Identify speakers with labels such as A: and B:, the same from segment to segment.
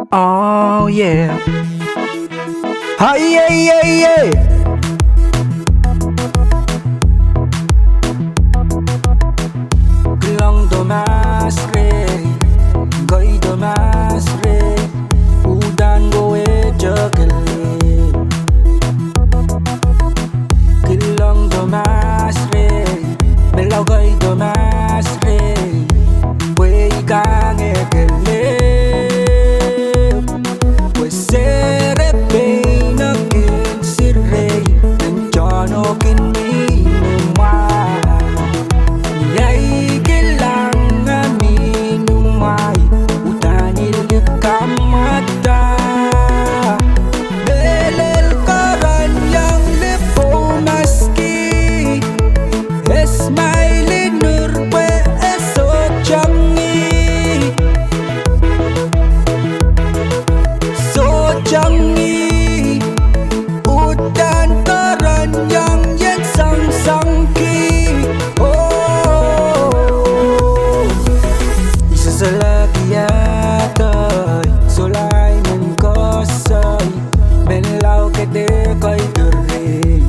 A: Oh yeah. Hi yeah yeah yeah. Long Domas re, Goy Domas re, Udan goe jagale. Long Domas re, Belau Goy Domas re, We gang egale. We sere pain again sire, and John Okin me ma. Yay kailangan minumay utanil kamata belel karan yang lepo maski esmaili nurpe eso changi so changi utan karan yang yen sang sangki. Salagiyatay Sulay ng kosay Benlaw kete kay duri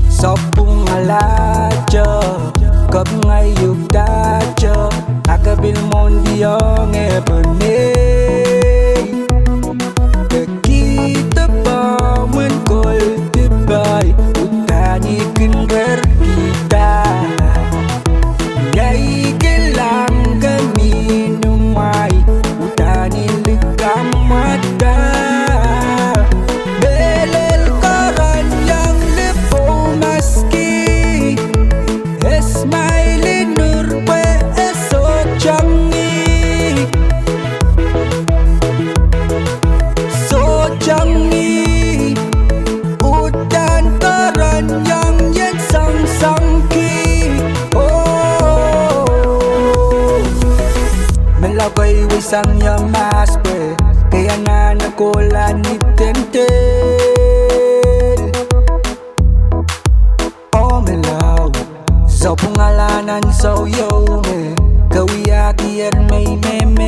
A: Sopung alaja Kap ngay yugdaja Akabil mondiyong ebenay Kita pa man kol tibay Utani kinder kita Yay kailangan minumay utanil kamata belel karan yang lepo maski esmaili nurpe eso changi so changi utan karan yang yen sang sangki. Melagay wisang yamas pe Kaya na nakulan ni tentel Oh melaw Sa pungalanan sa uyaw me Kawiyaki er may meme